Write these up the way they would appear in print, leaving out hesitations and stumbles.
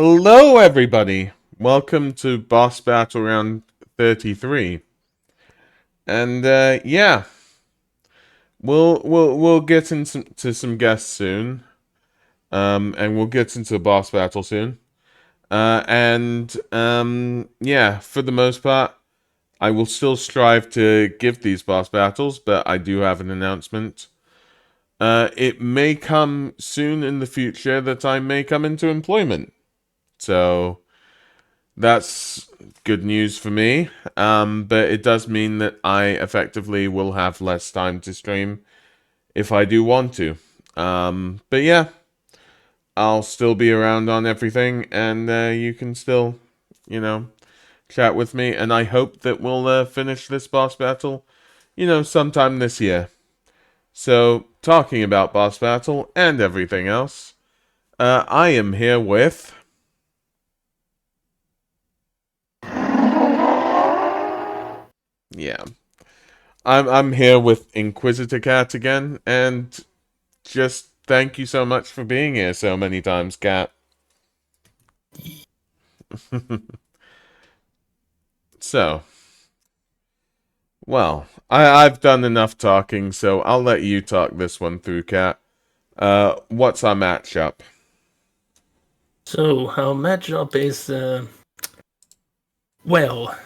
Hello, everybody. Welcome to Boss Battle Round 33. And yeah, we'll get into some guests soon. And we'll get into the boss battle soon. And yeah, for the most part, I will still strive to give these boss battles, but I do have an announcement. It may come soon in the future that I may come into employment. So that's good news for me. But it does mean that I effectively will have less time to stream if I do want to. But yeah, I'll still be around on everything, and you can still, you know, chat with me. And I hope that we'll finish this boss battle, sometime this year. So, talking about boss battle and everything else, I am here with. Yeah, I'm here with Inquisitor Cat again, and just thank you so much for being here so many times, Cat. So, well, I've done enough talking, so I'll let you talk this one through, Cat. What's our matchup? So our matchup is well,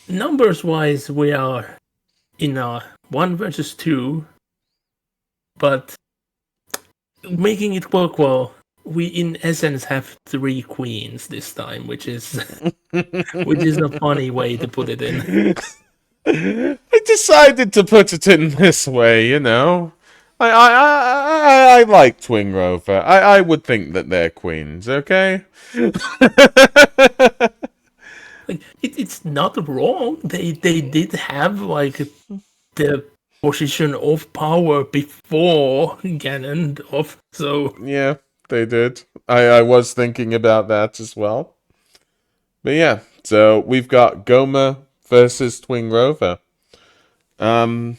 numbers wise we are in a 1 versus 2, but making it work well, we in essence have 3 queens this time, which is a funny way to put it in. I decided to put it in this way, you know. I like Twin Rover. I would think that they're queens, okay? Like, it's not wrong. They did have like the position of power before Ganondorf, so Yeah, they did. I was thinking about that as well. But yeah, so we've got Goma versus Twin Rover. And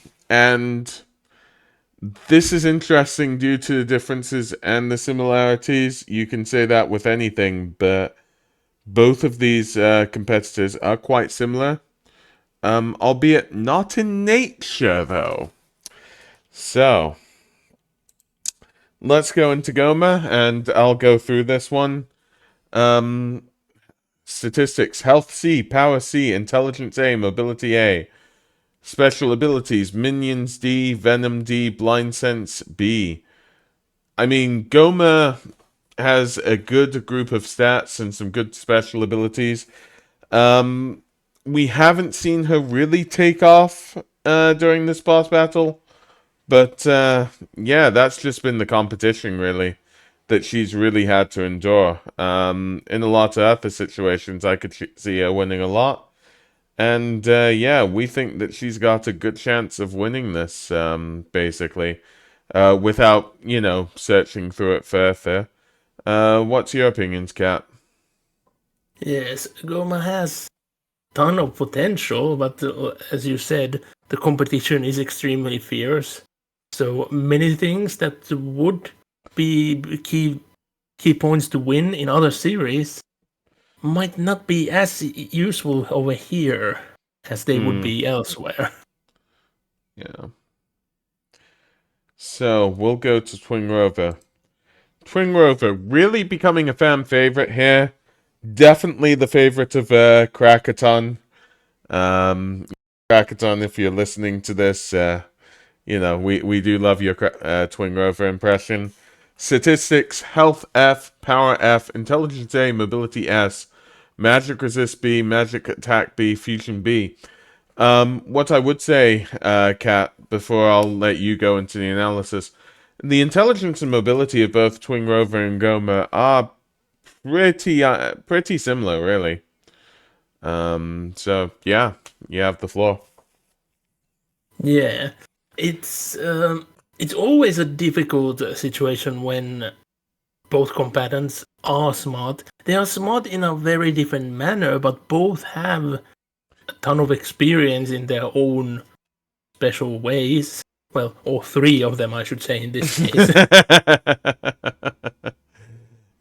this is interesting due to the differences and the similarities. You can say that with anything, but both of these competitors are quite similar, albeit not in nature, though. So, let's go into Goma, and I'll go through this one. Um, Statistics: Health C, Power C, Intelligence A, Mobility A. Special abilities: Minions D, Venom D, Blind Sense B. I mean, Goma has a good group of stats and some good special abilities. Um, we haven't seen her really take off during this boss battle, but yeah, that's just been the competition really that she's really had to endure. In a lot of other situations, I could see her winning a lot. And yeah, we think that she's got a good chance of winning this, basically, without, searching through it further. What's your opinions, Kat? yes, Goma has ton of potential, but as you said, the competition is extremely fierce. So many things that would be key points to win in other series might not be as useful over here as they would Hmm. be elsewhere. Yeah. So we'll go to Twin Rover. Twin Rover really becoming a fan favorite here. Definitely the favorite of Krakaton. Um, Krakaton, if you're listening to this, we do love your Twin Rover impression. Statistics: Health F, Power F, Intelligence A, Mobility S, Magic Resist B, Magic Attack B, Fusion B. What I would say, Kat, before I'll let you go into the analysis, the intelligence and mobility of both Twin Rover and Goma are pretty similar, really. So yeah, you have the floor. Yeah, it's always a difficult situation when both combatants are smart. They are smart in a very different manner, but both have a ton of experience in their own special ways. Well, or 3 of them, I should say, in this case.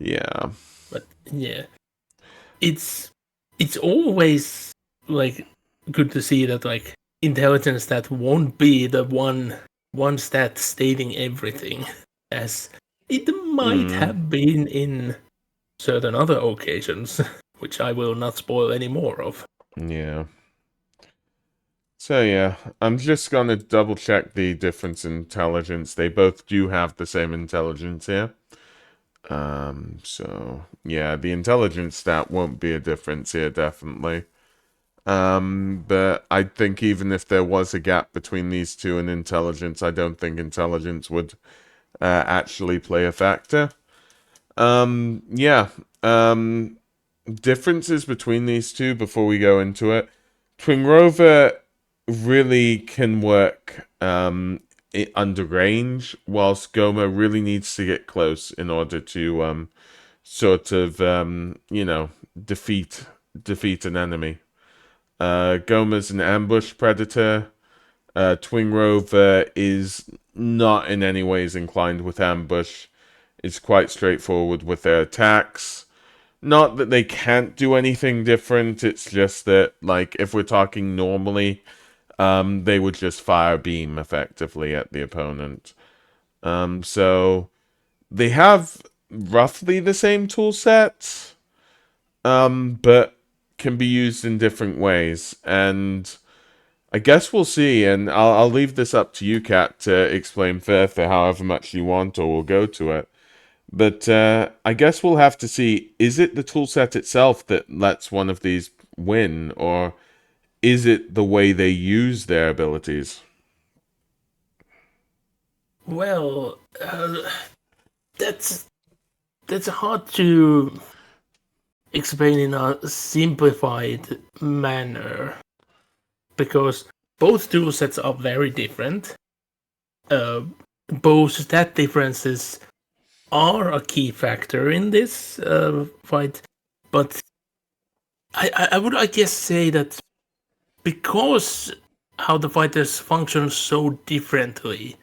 Yeah. But yeah, it's always like good to see that like intelligence that won't be the one stat stating everything, as it might have been in certain other occasions, which I will not spoil any more of. Yeah. So yeah, I'm just gonna double check the difference in intelligence. They both do have the same intelligence here. So yeah, the intelligence stat won't be a difference here, definitely. But I think even if there was a gap between these two in intelligence, I don't think intelligence would actually play a factor. Yeah. Differences between these two before we go into it. Twingrover really can work under range, whilst Goma really needs to get close in order to sort of defeat an enemy. Goma's an ambush predator. Twingrover is not in any ways inclined with ambush. It's quite straightforward with their attacks. Not that they can't do anything different, it's just that, like, if we're talking normally, they would just fire beam effectively at the opponent. So they have roughly the same tool set, but can be used in different ways. And I guess we'll see, and I'll leave this up to you, Kat, to explain further however much you want, or we'll go to it. But I guess we'll have to see, is it the toolset itself that lets one of these win, or is it the way they use their abilities? Well, that's hard to explain in a simplified manner because both tool sets are very different. Both stat differences are a key factor in this fight, but I would, I guess, say that because how the fighters function so differently,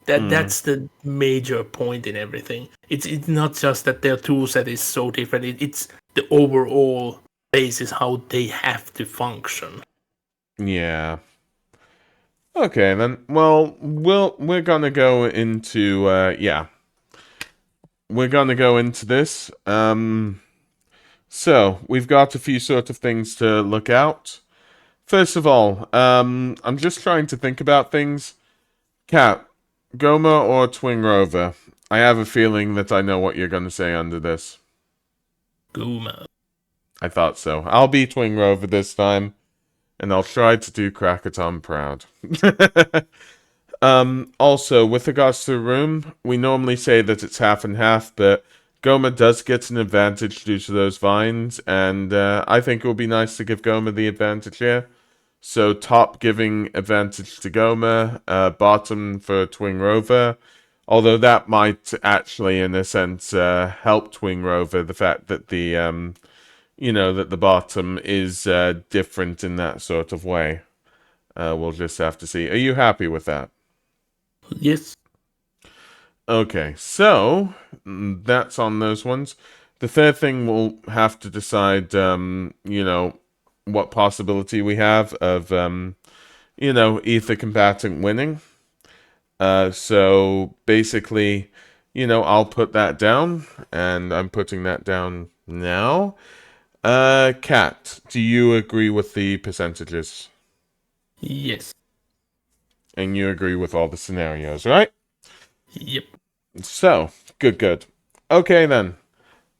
that's the major point in everything. It's not just that their tool set is so different. It's the overall basis how they have to function. Yeah. Okay then. Well, we're gonna go into we're gonna go into this. So we've got a few sort of things to look out. First of all, I'm just trying to think about things. Cat, Goma or Twingrover? I have a feeling that I know what you're going to say under this. Guma. I thought so. I'll be Twingrover this time, and I'll try to do Krakaton proud. Also, with regards to the room, we normally say that it's half and half, but Goma does get an advantage due to those vines, and I think it would be nice to give Goma the advantage here. So top giving advantage to Goma, bottom for Twingrover. Although that might actually, in a sense, help Twingrover, the fact that that the bottom is different in that sort of way. We'll just have to see. Are you happy with that? Yes. Okay, so that's on those ones. The third thing we'll have to decide, what possibility we have of, Ether combatant winning. So basically, I'll put that down, and I'm putting that down now. Kat, do you agree with the percentages? Yes. And you agree with all the scenarios, right? Yep. So, good. Okay then.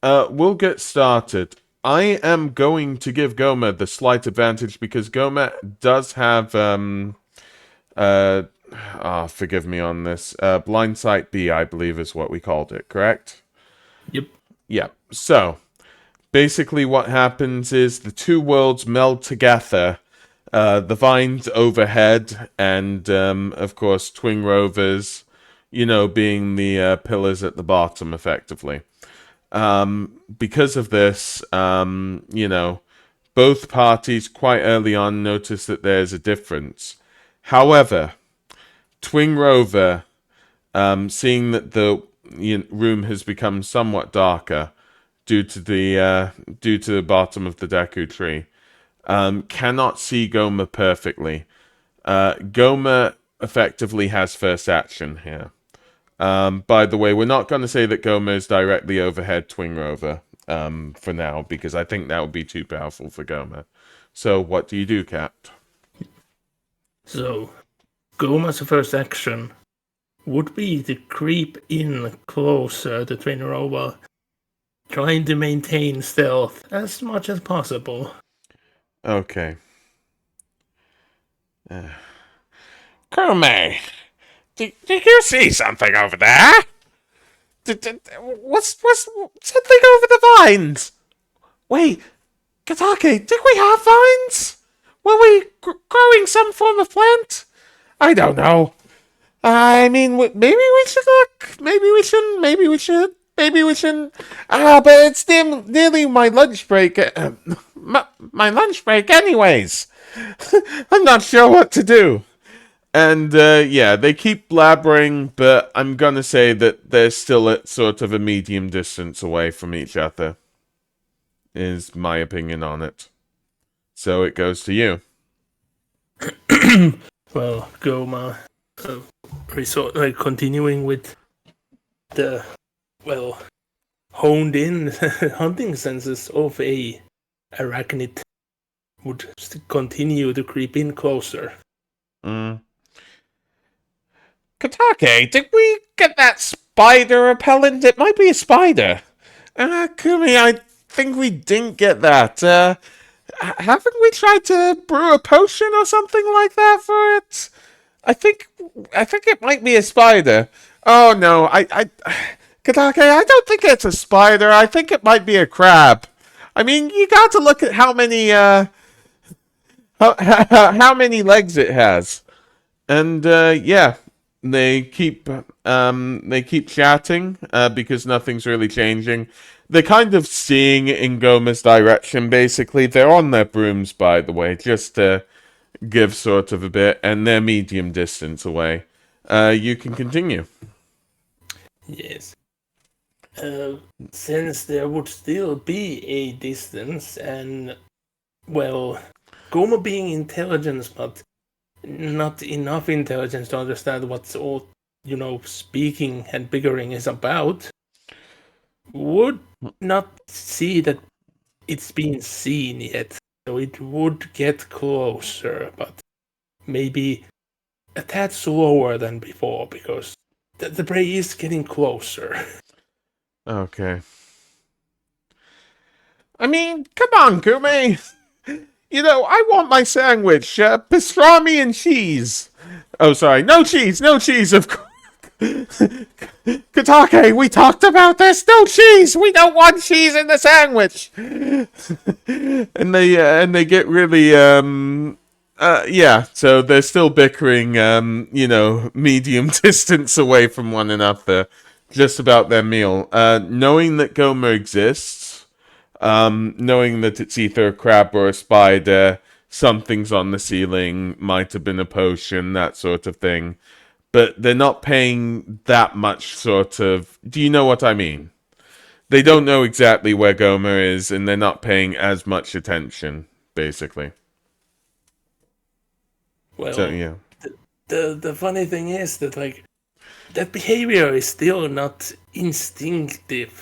We'll get started. I am going to give Goma the slight advantage because Goma does have forgive me on this. Blind Sight B, I believe is what we called it, correct? Yep. Yeah. So, basically what happens is the two worlds meld together. The vines overhead, and of course Twingrover's, being the pillars at the bottom, effectively. Because of this, both parties quite early on notice that there's a difference. However, Twingrover, seeing that room has become somewhat darker due to the bottom of the Deku tree. Cannot see Goma perfectly. Goma effectively has first action here. By the way, we're not going to say that Goma is directly overhead Twin Rover for now, because I think that would be too powerful for Goma. So what do you do, Cat? So, Goma's first action would be to creep in closer to Twin Rover, trying to maintain stealth as much as possible. Okay. Kume, did you see something over there? What's something over the vines? Wait, Katake, did we have vines? Were we growing some form of plant? I don't know. I mean, maybe we should look. Maybe we shouldn't. Maybe we should. Maybe we shouldn't. But it's nearly my lunch break. My lunch break, anyways. I'm not sure what to do. And yeah, they keep blabbering, but I'm gonna say that they're still at sort of a medium distance away from each other. Is my opinion on it. So it goes to you. Well, Goma, continuing with the honed in hunting senses of a arachnid, would continue to creep in closer. Katake, did we get that spider repellent? It might be a spider. Kumi, I think we didn't get that. Haven't we tried to brew a potion or something like that for it? I think it might be a spider. Oh no, Katake, I don't think it's a spider. I think it might be a crab. I mean, you got to look at how many how many legs it has, and yeah, they keep chatting because nothing's really changing. They're kind of seeing in Goma's direction, basically. They're on their brooms, by the way, just to give sort of a bit, and they're medium distance away. You can continue. Yes. Since there would still be a distance, and, well, Goma being intelligence, but not enough intelligence to understand what's all, speaking and bickering is about, would not see that it's been seen yet. So it would get closer, but maybe a tad slower than before, because the prey is getting closer. Okay. I mean, come on, Kumi. I want my sandwich. Pastrami and cheese. Oh, sorry. No cheese, of course. Katake, we talked about this. No cheese. We don't want cheese in the sandwich. and they get really yeah. So they're still bickering. Medium distance away from one another, just about their meal. Knowing that Goma exists, knowing that it's either a crab or a spider, something's on the ceiling, might have been a potion, that sort of thing. But they're not paying that much sort of... Do you know what I mean? They don't know exactly where Goma is, and they're not paying as much attention, basically. Well, so, yeah. The funny thing is that, that behavior is still not instinctive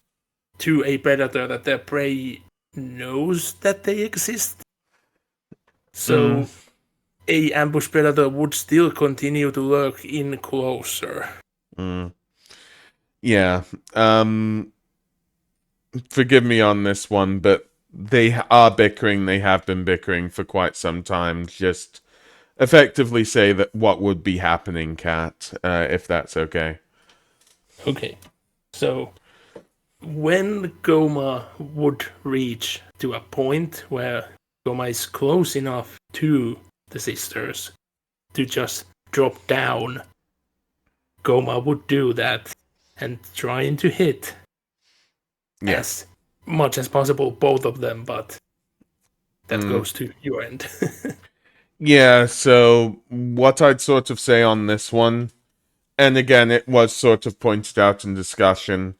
to a predator, that their prey knows that they exist. So... a ambush predator would still continue to lurk in closer. Yeah. Forgive me on this one, but they are bickering. They have been bickering for quite some time. Just effectively say that what would be happening, Kat, if that's okay. Okay. So, when Goma would reach to a point where Goma is close enough to the sisters to just drop down, Goma would do that and trying to hit as much as possible both of them, but that goes to your end. Yeah, so what I'd sort of say on this one and again, it was sort of pointed out in discussion.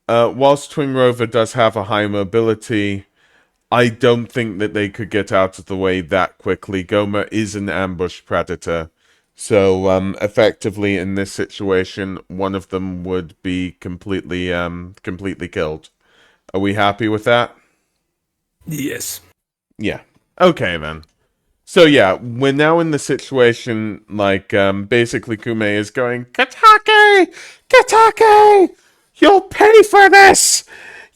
Whilst Twingrover does have a high mobility, I don't think that they could get out of the way that quickly. Goma is an ambush predator. So, effectively, in this situation, one of them would be completely killed. Are we happy with that? Yes. Yeah. Okay, then. So, yeah, we're now in the situation, like, basically Kume is going, Katake! Katake! You'll pay for this!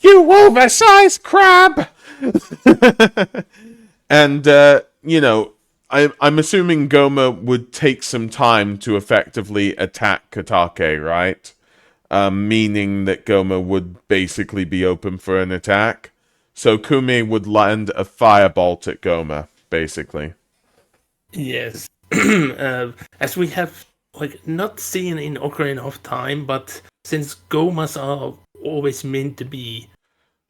You oversized crab! And, I'm assuming Goma would take some time to effectively attack Katake, right? Meaning that Goma would basically be open for an attack. So Kume would land a firebolt at Goma, basically. Yes. As we have not seen in Ocarina of Time, but since Gomas are always meant to be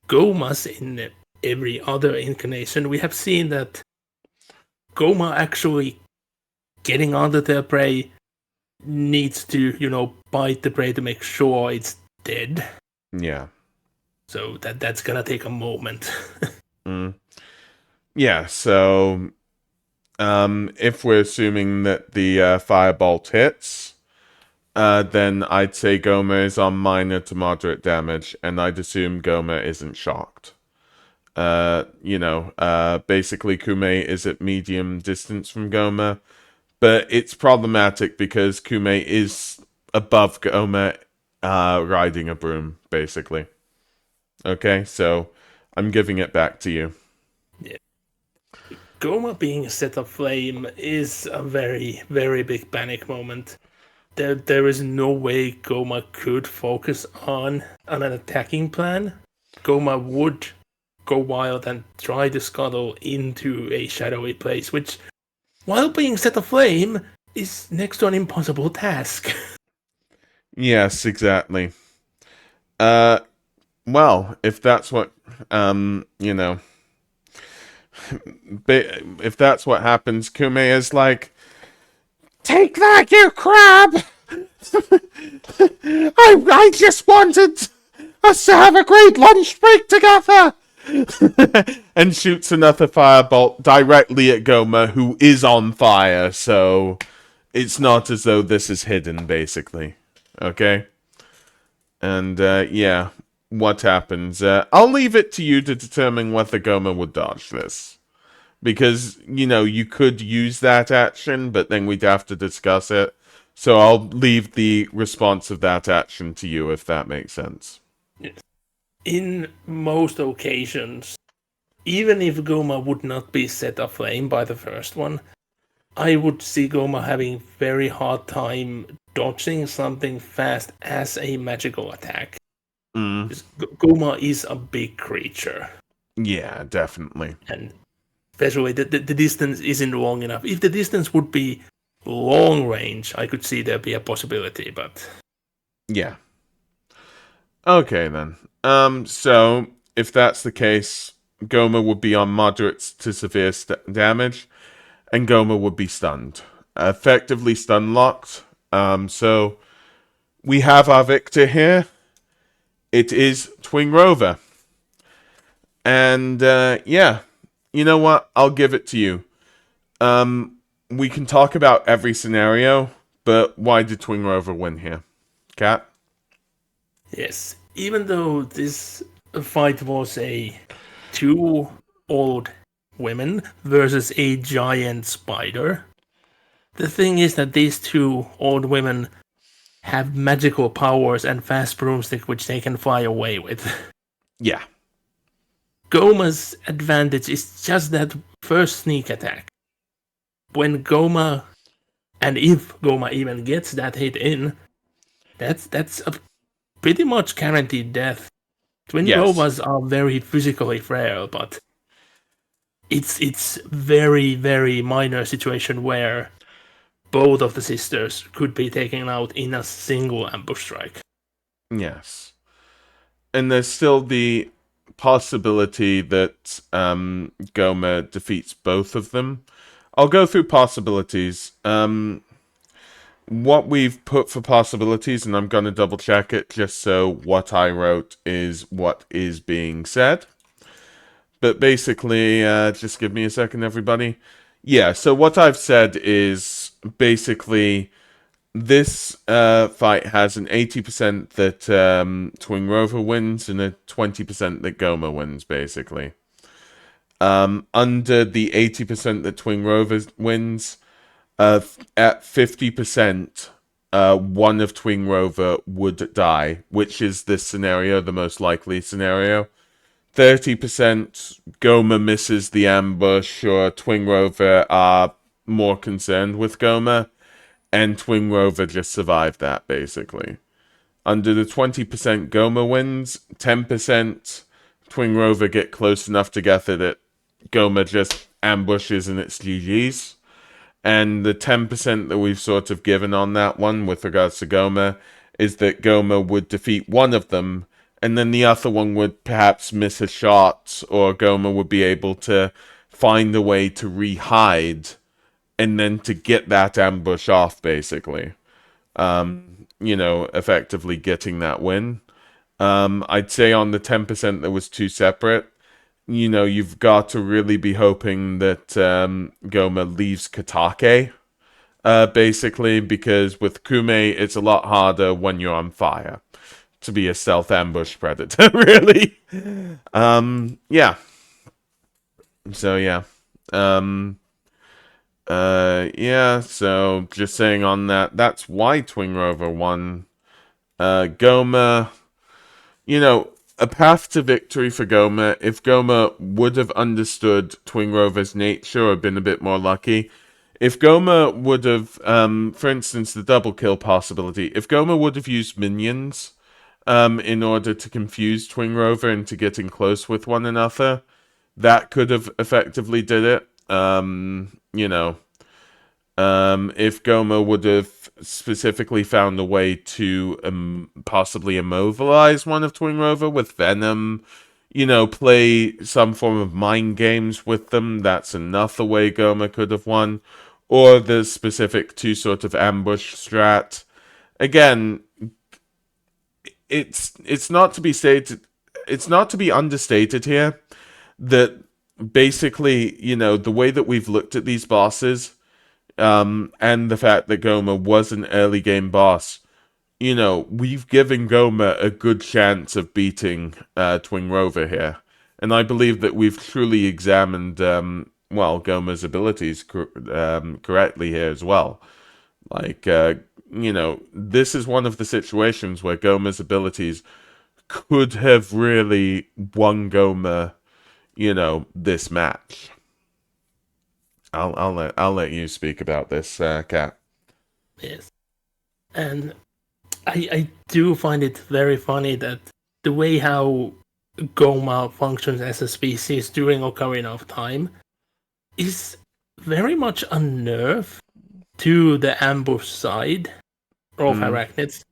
Gomas in every other incarnation, we have seen that Goma actually getting onto their prey needs to, bite the prey to make sure it's dead. Yeah. So that's gonna take a moment. Yeah, so if we're assuming that the firebolt hits, then I'd say Goma is on minor to moderate damage, and I'd assume Goma isn't shocked. Basically Kume is at medium distance from Goma, but it's problematic because Kume is above Goma, riding a broom, basically. Okay, so I'm giving it back to you. Yeah. Goma being set aflame is a very, very big panic moment. There is no way Goma could focus on an attacking plan. Goma would go wild and try to scuttle into a shadowy place, which, while being set aflame, is next to an impossible task. Yes, exactly. Well, if that's what, if that's what happens, Kume is like, take that, you crab! I just wanted us to have a great lunch break together! And shoots another firebolt directly at Goma, who is on fire, so it's not as though this is hidden, basically. Okay? And, yeah, what happens? I'll leave it to you to determine whether Goma would dodge this. Because, you could use that action, but then we'd have to discuss it. So I'll leave the response of that action to you, if that makes sense. In most occasions, even if Goma would not be set aflame by the first one, I would see Goma having very hard time dodging something fast as a magical attack. Goma is a big creature. Yeah, definitely. And especially the distance isn't long enough. If the distance would be long range, I could see there be a possibility, but... Yeah. Okay, then. So, if that's the case, Goma would be on moderate to severe damage, and Goma would be stunned. Effectively stun-locked. So, we have our victor here. It is Twingrover. And, yeah. You know what? I'll give it to you. We can talk about every scenario, but why did Twingrover win here? Kat? Yes, even though this fight was a two old women versus a giant spider, the thing is that these two old women have magical powers and fast broomstick which they can fly away with. Yeah. Goma's advantage is just that first sneak attack. When Goma, and if Goma even gets that hit in, that's a pretty much guaranteed death. Twin Govas are very physically frail, but it's very, very minor situation where both of the sisters could be taken out in a single ambush strike. Yes. And there's still the possibility that Goma defeats both of them. I'll go through possibilities. what we've put for possibilities, and I'm going to double check it just so what I wrote is what is being said. But basically, just give me a second, everybody. Yeah, so what I've said is basically this fight has an 80% that Twin Rover wins and a 20% that Goma wins, basically. Under the 80% that Twin Rover wins, at 50%, one of Twin Rover would die, which is this scenario, the most likely scenario. 30% Goma misses the ambush, or Twin Rover are more concerned with Goma, and Twin Rover just survived that, basically. Under the 20% Goma wins, 10% Twin Rover get close enough together that Goma just ambushes and it's GG's. And the 10% that we've sort of given on that one with regards to Goma is that Goma would defeat one of them, and then the other one would perhaps miss a shot, or Goma would be able to find a way to re-hide and then to get that ambush off, basically. Effectively getting that win. I'd say on the 10% that was two separate, you've got to really be hoping that Goma leaves Katake, basically, because with Kume, it's a lot harder when you're on fire to be a stealth ambush predator, really. Yeah. So, yeah. So just saying on that, that's why Twin Rover won. Goma, a path to victory for Goma. If Goma would have understood Twin Rover's nature or been a bit more lucky, if Goma would have, for instance, the double kill possibility, if Goma would have used minions in order to confuse Twin Rover into getting close with one another, that could have effectively did it. If Goma would have specifically found a way to possibly immobilize one of Twin Rover with Venom, play some form of mind games with them, that's another way Goma could have won. Or the specific two sort of ambush strat. Again, it's not to be stated, it's not to be understated here that basically, the way that we've looked at these bosses, and the fact that Goma was an early game boss, we've given Goma a good chance of beating Twin Rover here. And I believe that we've truly examined, Goma's abilities correctly here as well. This is one of the situations where Goma's abilities could have really won Goma, this match. I'll let you speak about this, Kat. Yes, and I do find it very funny that the way how Goma functions as a species during Ocarina of Time is very much a nerf to the ambush side of Arachnids.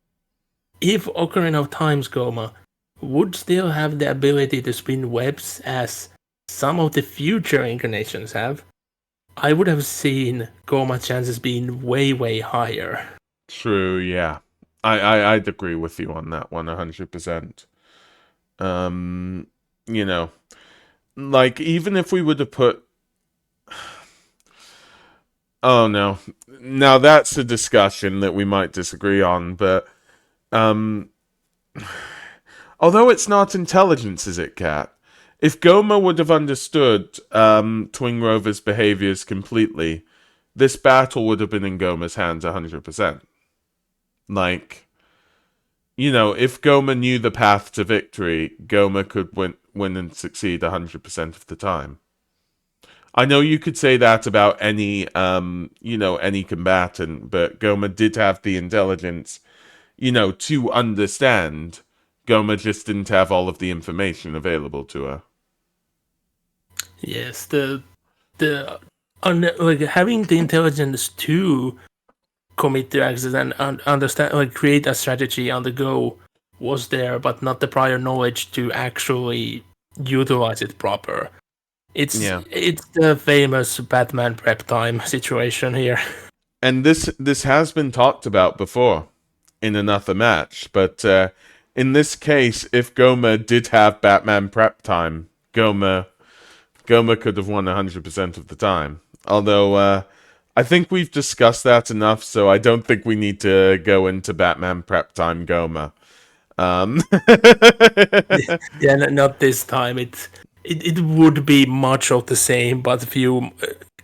If Ocarina of Time's Goma would still have the ability to spin webs as some of the future incarnations have, I would have seen Goma chances being way, way higher. True, yeah. I'd agree with you on that one 100%. Even if we would have put... Oh, no. Now, that's a discussion that we might disagree on, but... Although it's not intelligence, is it, Kat? If Goma would have understood Twin Rover's behaviors completely, this battle would have been in Goma's hands 100%. If Goma knew the path to victory, Goma could win and succeed 100% of the time. I know you could say that about any combatant, but Goma did have the intelligence, to understand. Goma just didn't have all of the information available to her. Yes, having the intelligence to commit the actions and understand, create a strategy on the go was there, but not the prior knowledge to actually utilize it proper. It's the famous Batman prep time situation here. and this has been talked about before in another match, but in this case, if Goma did have Batman prep time, Goma could have won 100% of the time. Although I think we've discussed that enough, so I don't think we need to go into Batman prep time Goma. Yeah, not this time. It would be much of the same, but a few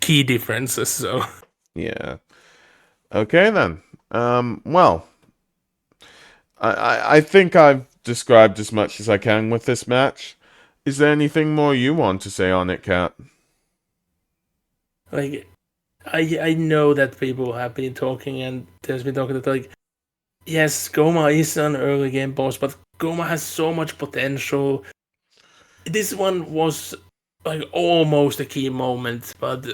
key differences. So Yeah. Okay then. Well, I think I've described as much as I can with this match. Is there anything more you want to say on it, Kat? like I know that people have been talking and there's been talking that like yes, Goma is an early game boss, but Goma has so much potential. This one was like almost a key moment, but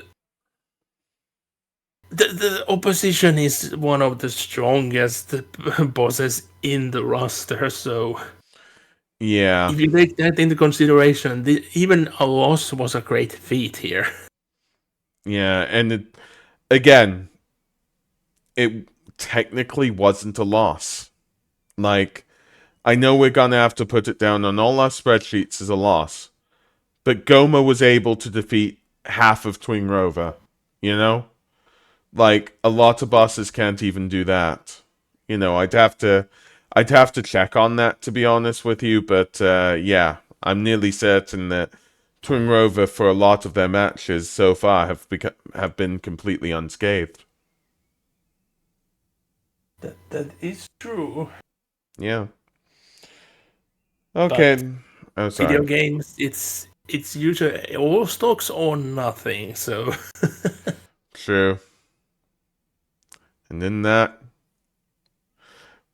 the opposition is one of the strongest bosses in the roster, so Yeah. if you take that into consideration, even a loss was a great feat here. Yeah, and again, it technically wasn't a loss. Like, I know we're gonna have to put it down on all our spreadsheets as a loss, but Goma was able to defeat half of Twin Rover. You know, like a lot of bosses can't even do that. You know, I'd have to check on that to be honest with you, but yeah, I'm nearly certain that Twin Rover for a lot of their matches so far have been completely unscathed. That is true. Yeah. But Okay. Oh, video sorry. games, it's usually all stocks or nothing. So True. And in that,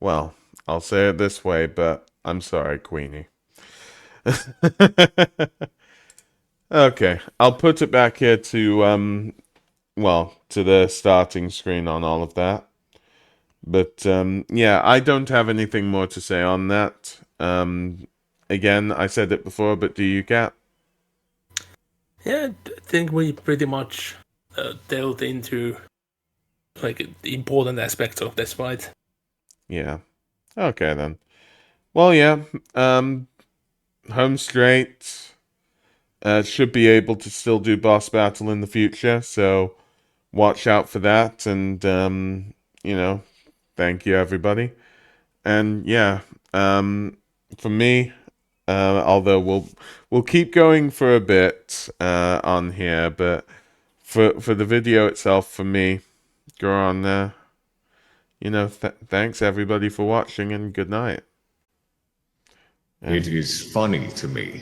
well, I'll say it this way, but I'm sorry, Queenie. Okay, I'll put it back here to well, to the starting screen on all of that. But yeah, I don't have anything more to say on that. Again, I said it before, but do you, Kat? yeah, I think we pretty much delved into like the important aspects of this fight. Yeah. Okay then. Well, yeah. Home straight should be able to still do boss battle in the future, so watch out for that. And you know, thank you everybody. And yeah, for me, although we'll keep going for a bit on here, but for the video itself, for me, go on there. You know, thanks everybody for watching, and good night. It is funny to me